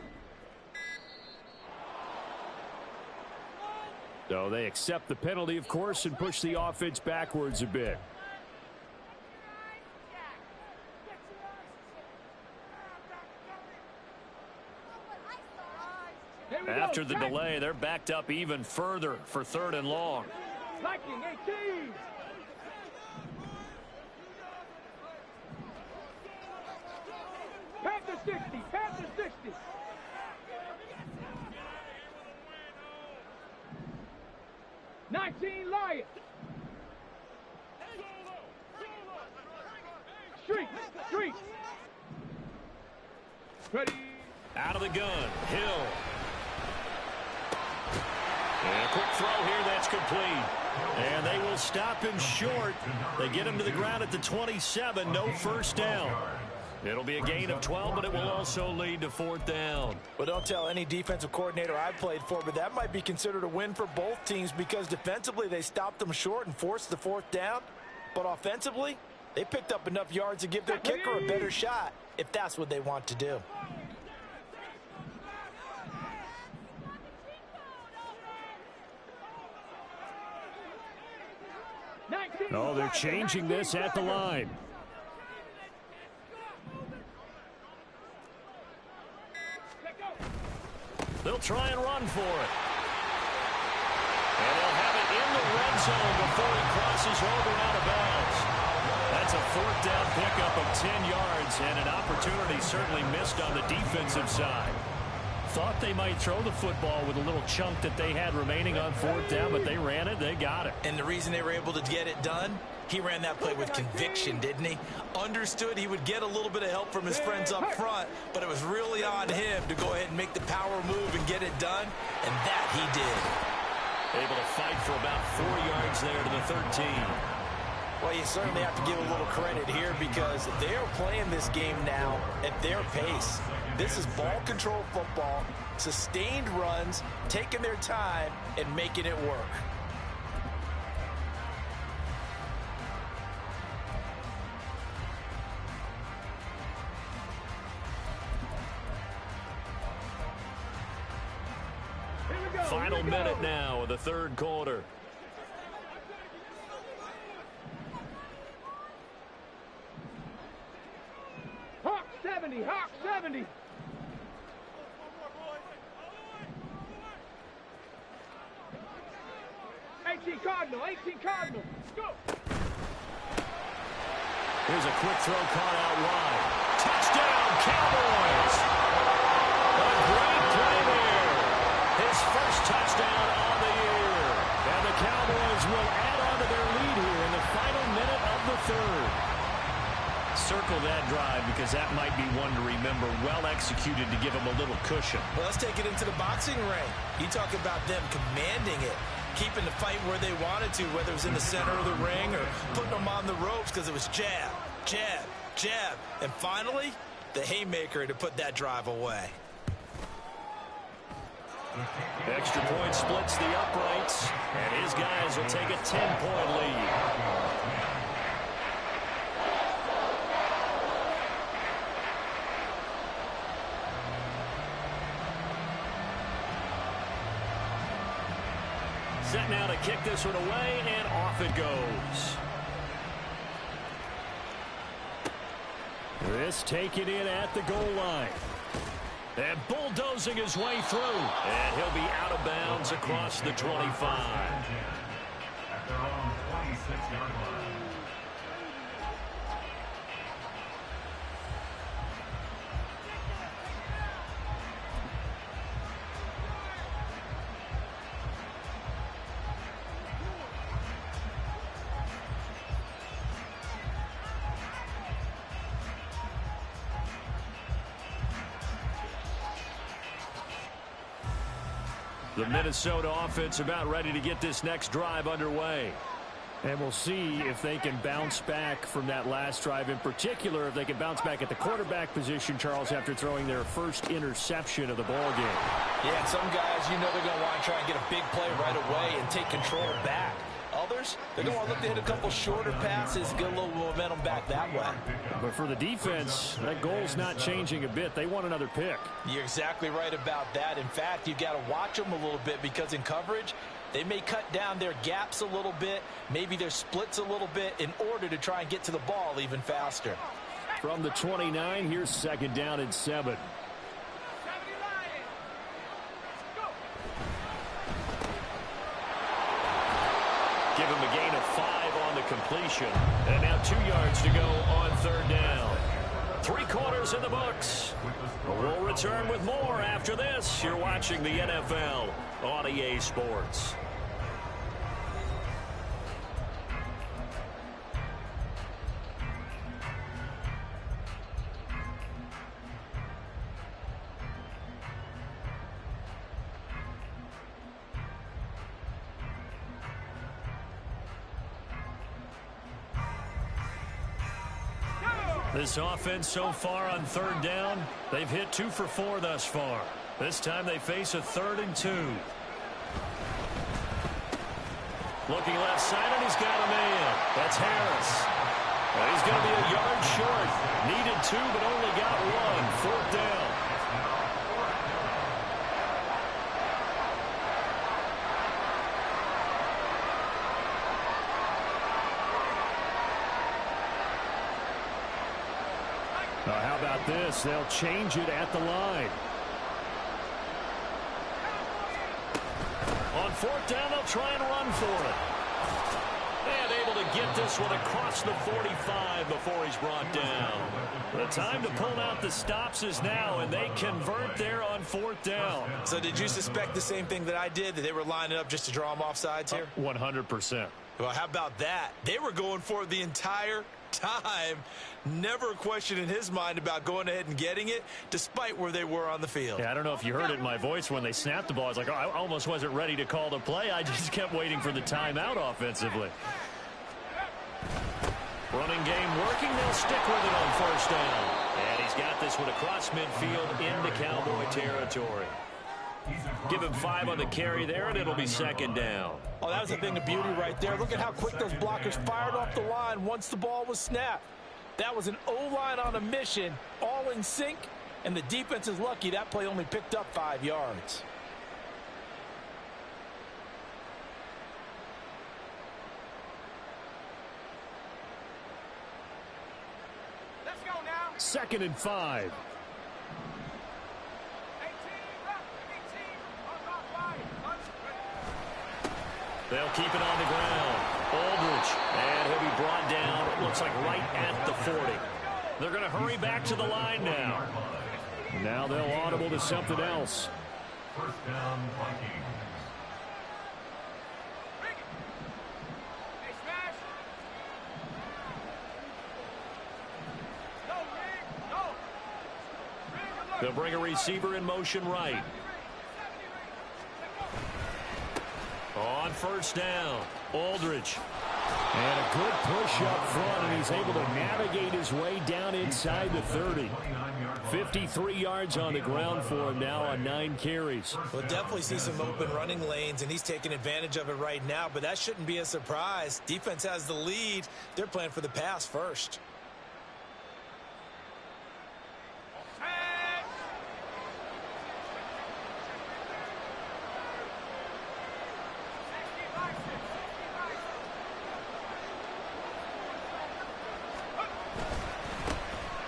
S4: So they accept the penalty, of course, and push the offense backwards a bit. After the delay, they're backed up even further for 3rd and long.
S8: Viking 18. Panther 60, Panther 60. Lions. Street. Ready.
S4: Out of the gun, Hill. And a quick throw here, that's complete. And they will stop him short. They get him to the ground at the 27, no first down. It'll be a gain of 12, but it will also lead to 4th down.
S7: Well, don't tell any defensive coordinator I've played for, but that might be considered a win for both teams because defensively they stopped them short and forced the 4th down. But offensively, they picked up enough yards to give their kicker a better shot if that's what they want to do.
S4: Oh, they're changing this at the line. They'll try and run for it. And they'll have it in the red zone before he crosses over out of bounds. That's a 4th down pickup of 10 yards and an opportunity certainly missed on the defensive side. Thought they might throw the football with a little chunk that they had remaining on 4th down, but they ran it, they got it.
S5: And the reason they were able to get it done, he ran that play with conviction, didn't he? Understood he would get a little bit of help from his friends up front, but it was really on him to go ahead and make the power move and get it done, and that he did.
S4: Able to fight for about 4 yards there to the 13.
S7: Well, you certainly have to give a little credit here because they are playing this game now at their pace. This is ball control football, sustained runs, taking their time, and making it work.
S4: Final minute now of the 3rd quarter.
S8: Hawk 70, Hawk 70. Cardinal, 18 Cardinal. Go.
S4: Here's a quick throw caught out wide. Touchdown, Cowboys! A great play there. His first touchdown on the year. And the Cowboys will add on to their lead here in the final minute of the 3rd. Circle that drive because that might be one to remember. Well executed to give them a little cushion.
S5: Well, let's take it into the boxing ring. You talk about them commanding it, keeping the fight where they wanted to, whether it was in the center of the ring or putting them on the ropes because it was jab, jab, jab. And finally, the haymaker to put that drive away.
S4: Extra point splits the uprights, and his guys will take a 10-point lead. Set now to kick this one away, and off it goes. This taken in at the goal line. And bulldozing his way through. And he'll be out of bounds across the 25.
S6: At their own 26-yard line.
S4: The Minnesota offense about ready to get this next drive underway. And we'll see if they can bounce back from that last drive. In particular, if they can bounce back at the quarterback position, Charles, after throwing their first interception of the ball game.
S5: Yeah, and some guys, you know they're going to want to try and get a big play right away and take control back. Others, they're going to want to look to hit a couple shorter passes, get a little momentum back that way.
S4: But for the defense, that goal's not changing a bit. They want another pick.
S5: You're exactly right about that. In fact, you've got to watch them a little bit because in coverage, they may cut down their gaps a little bit, maybe their splits a little bit in order to try and get to the ball even faster.
S4: From the 29, here's second down and 7. Give him a gain of 5 on the completion. And now 2 yards to go on third down. 3 quarters in the books. We'll return with more after this. You're watching the NFL on EA Sports. This offense so far on third down, they've hit 2 for 4 thus far. This time they face a 3rd and 2. Looking left side, and he's got a man. That's Harris. Well, he's going to be a yard short. Needed 2, but only got 1. 4th down. How about this? They'll change it at the line. On 4th down, they'll try and run for it. And able to get this one across the 45 before he's brought down. The time to pull out the stops is now, and they convert there on 4th down.
S5: So did you suspect the same thing that I did, that they were lining up just to draw them off sides here?
S4: 100%.
S5: Well, how about that? They were going for it the entire time. Never a question in his mind about going ahead and getting it, despite where they were on the field.
S4: Yeah, I don't know if you heard it in my voice when they snapped the ball. I was like, oh, I almost wasn't ready to call the play. I just kept waiting for the timeout offensively. Running game working. They'll stick with it on 1st down. And he's got this one across midfield into Cowboy territory. Give him 5 on the carry there, and it'll be 2nd down.
S5: Oh, that was a thing of beauty right there. Look at how quick those blockers fired off the line once the ball was snapped. That was an O-line on a mission, all in sync, and the defense is lucky that play only picked up 5 yards.
S8: Let's go now.
S4: 2nd and 5. They'll keep it on the ground. Aldridge, and he'll be brought down, it looks like right at the 40. They're going to hurry back to the line now. Now they'll audible to something else.
S6: 1st down, Vikings.
S8: Hey, smash. Go, Rick, go.
S4: They'll bring a receiver in motion right. On 1st down, Aldridge. And a good push up front, and he's able to navigate his way down inside the 30. 53 yards on the ground for him now on 9 carries.
S5: We'll definitely see some open running lanes, and he's taking advantage of it right now, but that shouldn't be a surprise. Defense has the lead. They're playing for the pass first.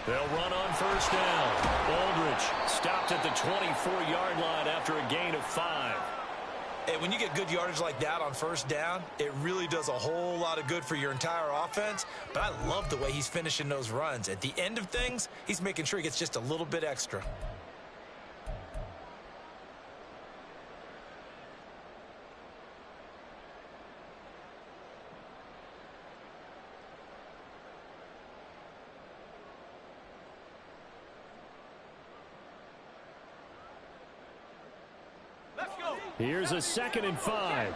S4: They'll run on 1st down. Aldridge stopped at the 24-yard line after a gain of 5.
S5: Hey, when you get good yardage like that on 1st down, it really does a whole lot of good for your entire offense. But I love the way he's finishing those runs. At the end of things, he's making sure he gets just a little bit extra.
S4: Here's a 2nd and 5.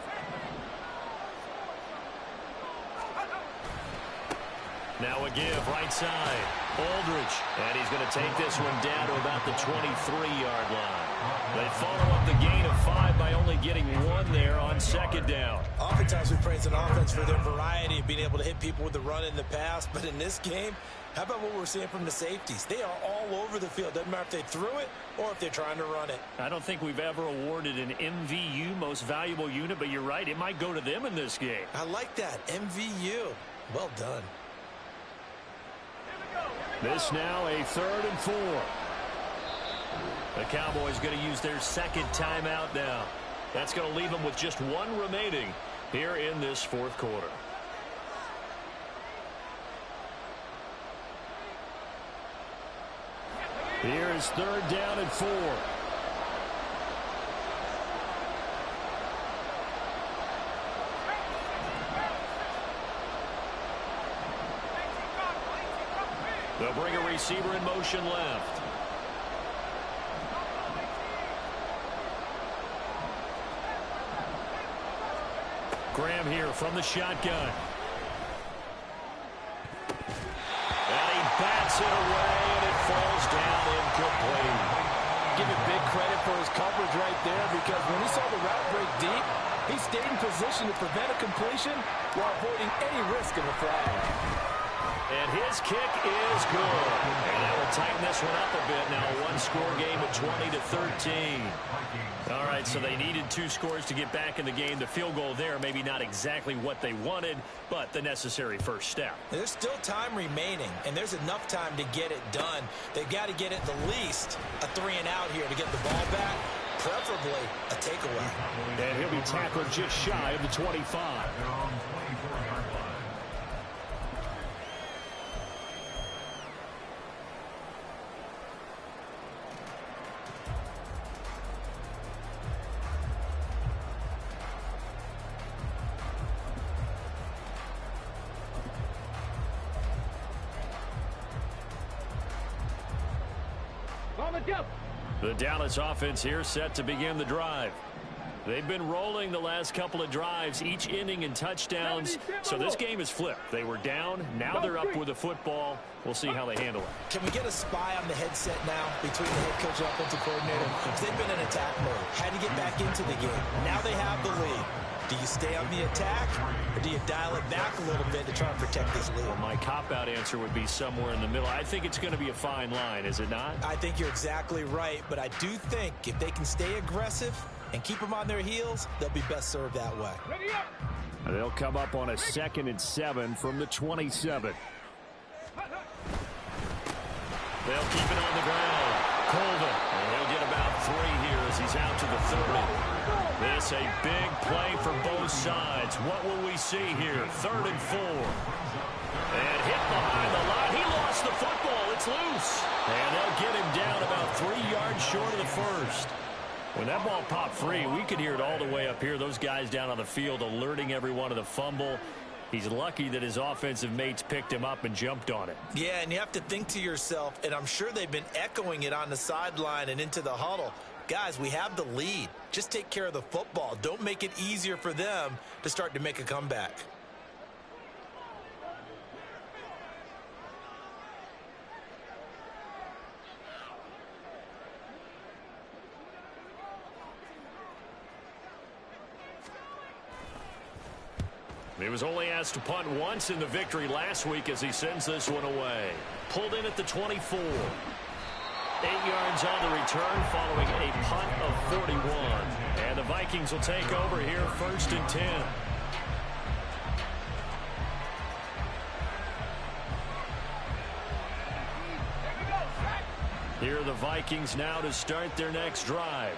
S4: Now a give, right side. Aldridge, and he's going to take this one down to about the 23-yard line. They follow up the gain of 5 by only getting 1 there on 2nd down.
S5: Oftentimes we praise an offense for their variety of being able to hit people with the run in the pass, but in this game, how about what we're seeing from the safeties? They are all over the field. Doesn't matter if they threw it or if they're trying to run it.
S4: I don't think we've ever awarded an MVU, most valuable unit, but you're right, it might go to them in this game.
S5: I like that, MVU. Well done.
S4: This now a 3rd and 4. The Cowboys going to use their 2nd timeout now. That's going to leave them with just 1 remaining here in this 4th quarter. Here is 3rd down and 4. They'll bring a receiver in motion left. Graham here from the shotgun. And he bats it away, and it falls down incomplete.
S7: Give him big credit for his coverage right there, because when he saw the route break deep, he stayed in position to prevent a completion while avoiding any risk of a flag.
S4: And his kick is good. And that will tighten this one up a bit. Now a one-score game at 20-13. All right, so they needed 2 scores to get back in the game. The field goal there, maybe not exactly what they wanted, but the necessary first step.
S5: There's still time remaining, and there's enough time to get it done. They've got to get at the least a 3-and-out here to get the ball back, preferably a takeaway.
S4: And he'll be tackled just shy of the 25. The Dallas offense here set to begin the drive. They've been rolling the last couple of drives, each inning in touchdowns. So this game is flipped. They were down. Now they're up with the football. We'll see how they handle it.
S5: Can we get a spy on the headset now between the head coach and offensive coordinator? Because they've been in attack mode. Had to get back into the game. Now they have the lead. Do you stay on the attack, or do you dial it back a little bit to try and protect this lead?
S4: Well, my cop-out answer would be somewhere in the middle. I think it's going to be a fine line, is it not?
S5: I think you're exactly right, but I do think if they can stay aggressive and keep them on their heels, they'll be best served that way.
S4: They'll come up on a 2nd and 7 from the 27. They'll keep it on the ground. Colvin, and he'll get about 3 here as he's out to the 30. This a big play for both sides. What will we see here? 3rd and 4. And hit behind the line. He lost the football. It's loose. And they'll get him down about 3 yards short of the first. When that ball popped free, we could hear it all the way up here. Those guys down on the field alerting everyone of the fumble. He's lucky that his offensive mates picked him up and jumped on it.
S5: Yeah, and you have to think to yourself, and I'm sure they've been echoing it on the sideline and into the huddle. Guys, we have the lead. Just take care of the football. Don't make it easier for them to start to make a comeback.
S4: He was only asked to punt once in the victory last week as he sends this one away. Pulled in at the 24. 8 yards on the return following a punt of 41. And the Vikings will take over here 1st and 10. Here are the Vikings now to start their next drive.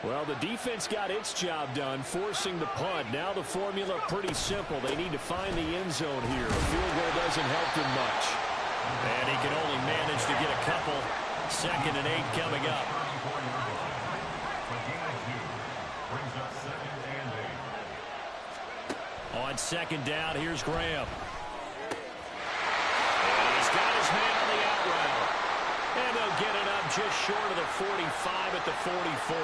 S4: Well, the defense got its job done, forcing the punt. Now the formula pretty simple. They need to find the end zone here. A field goal doesn't help them much. And he can only manage to get a couple. 2nd and 8 coming up. On 2nd down, here's Graham. And he's got his man on the out route. And they'll get it up just short of the 45 at the 44.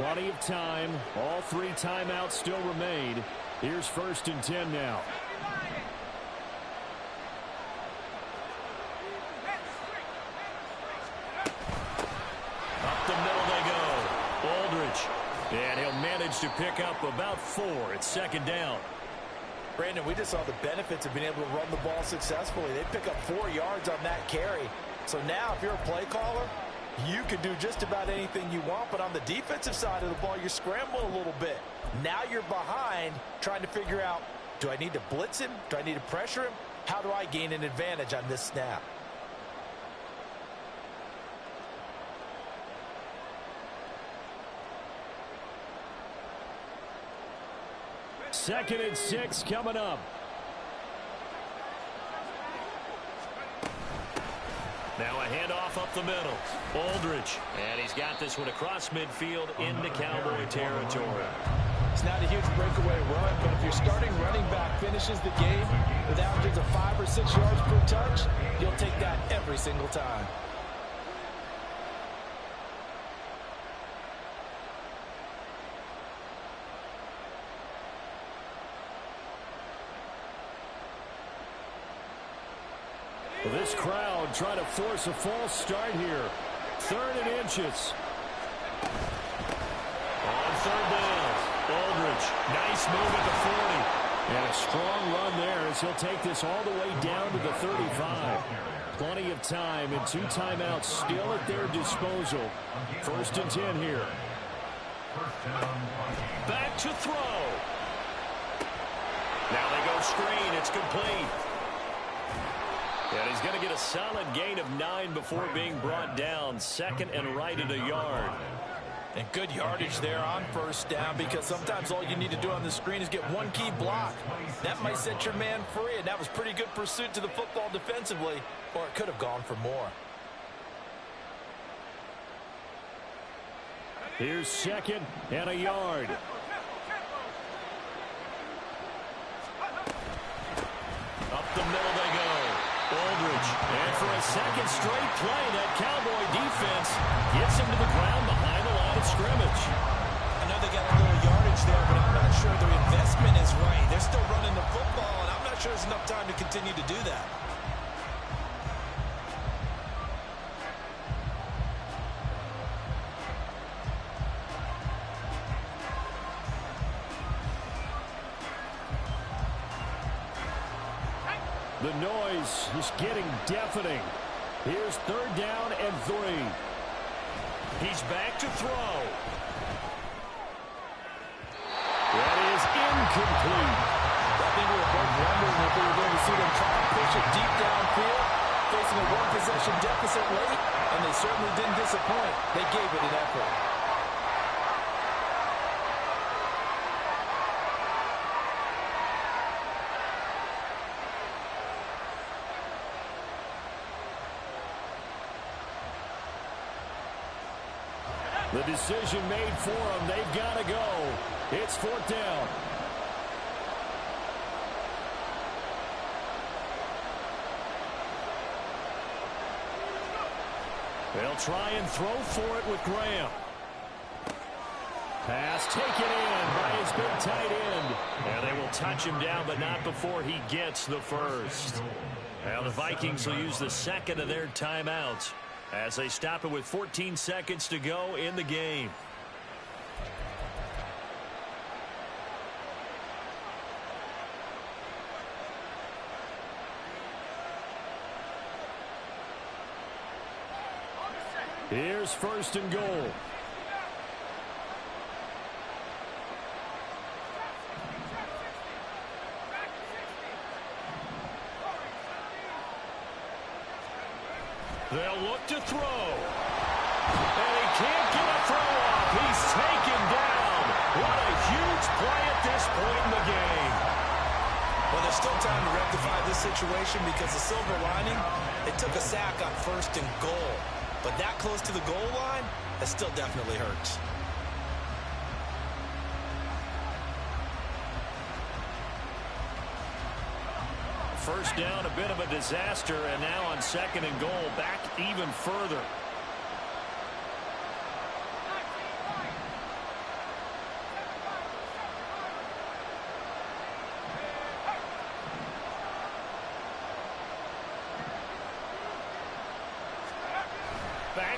S4: Plenty of time. All 3 timeouts still remain. Here's 1st and 10 now. Up the middle they go. Aldridge. And he'll manage to pick up about 4 at 2nd down.
S7: Brandon, we just saw the benefits of being able to run the ball successfully. They pick up 4 yards on that carry. So now if you're a play caller, you can do just about anything you want. But on the defensive side of the ball, you're scrambling a little bit. Now you're behind trying to figure out, do I need to blitz him? Do I need to pressure him? How do I gain an advantage on this snap?
S4: Second and 6 coming up. Now a handoff up the middle. Aldridge. And he's got this one across midfield into Cowboy territory.
S7: It's not a huge breakaway run, but if your starting running back finishes the game with averages of 5 or 6 yards per touch, you'll take that every single time.
S4: Well, this crowd trying to force a false start here. 3rd and inches. On 3rd down, Aldridge. Nice move at the 40. And a strong run there as he'll take this all the way down to the 35. Plenty of time and 2 timeouts still at their disposal. 1st and 10 here. Back to throw. Now they go screen. It's complete. And he's going to get a solid gain of 9 before being brought down. 2nd and right at a yard.
S7: And good yardage there on 1st down, because sometimes all you need to do on the screen is get 1 key block. That might set your man free, and that was pretty good pursuit to the football defensively, or it could have gone for more.
S4: Here's 2nd and a yard. Up the middle they go. Aldridge. And for a 2nd straight play, that Cowboy defense gets him to the ground behind the line of scrimmage.
S5: I know they got a little yardage there, but I'm not sure their investment is right. They're still running the football, and I'm not sure there's enough time to continue to do that.
S4: The noise is getting deafening. Here's 3rd down and 3. He's back to throw. That is incomplete.
S7: I think we were both wondering if we were going to see them try to push it deep downfield, facing a 1-possession deficit late, and they certainly didn't disappoint. They gave it an effort.
S4: The decision made for them. They've got to go. It's 4th down. They'll try and throw for it with Graham. Pass taken in by his big tight end. And they will touch him down, but not before he gets the 1st. Now the Vikings will use the 2nd of their timeouts as they stop it with 14 seconds to go in the game. Here's 1st and goal. They'll look to throw. And he can't get a throw off. He's taken down. What a huge play at this point in the game.
S5: Well, there's still time to rectify this situation, because the silver lining, they took a sack on 1st and goal. But that close to the goal line, that still definitely hurts.
S4: First down, a bit of a disaster, and now on 2nd and goal, back even further.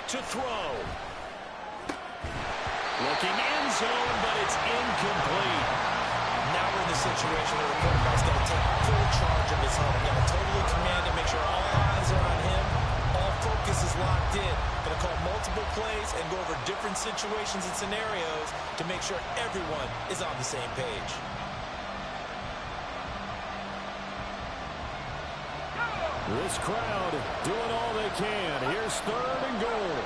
S4: back to throw. Looking end zone, but it's incomplete.
S5: Now we're in the situation where the quarterback's got to take full charge of his home. Got to totally command it, make sure all eyes are on him. All focus is locked in. Going to call multiple plays and go over different situations and scenarios to make sure everyone is on the same page.
S4: This crowd doing all they can. Here's 3rd and goal.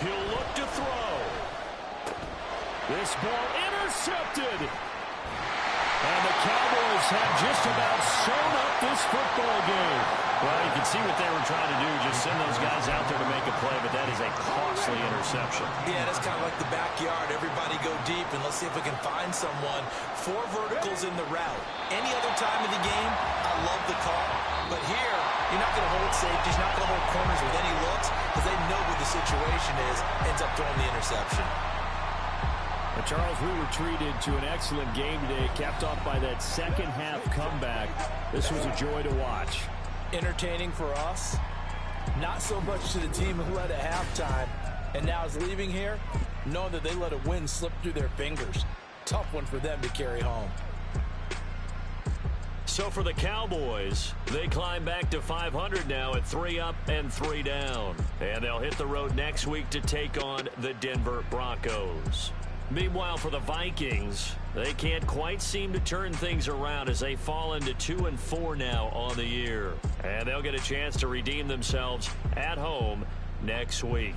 S4: He'll look to throw. This ball intercepted. And the Cowboys have just about sewn up this football game. Well, you can see what they were trying to do, just send those guys out there to make a play, but that is a costly interception.
S5: Yeah, that's kind of like the backyard. Everybody go deep, and let's see if we can find someone. 4 verticals in the route. Any other time of the game, I love the call. But here, you're not going to hold safeties, you're not going to hold corners with any looks, because they know what the situation is, ends up throwing the interception.
S4: But Charles, we were treated to an excellent game today, capped off by that second-half comeback. This was a joy to watch.
S7: Entertaining for us, not so much to the team who led at halftime and now is leaving here, knowing that they let a win slip through their fingers. Tough one for them to carry home.
S4: So for the Cowboys, they climb back to 500 now at 3 up and 3 down. And they'll hit the road next week to take on the Denver Broncos. Meanwhile, for the Vikings, they can't quite seem to turn things around as they fall into 2-4 now on the year. And they'll get a chance to redeem themselves at home next week.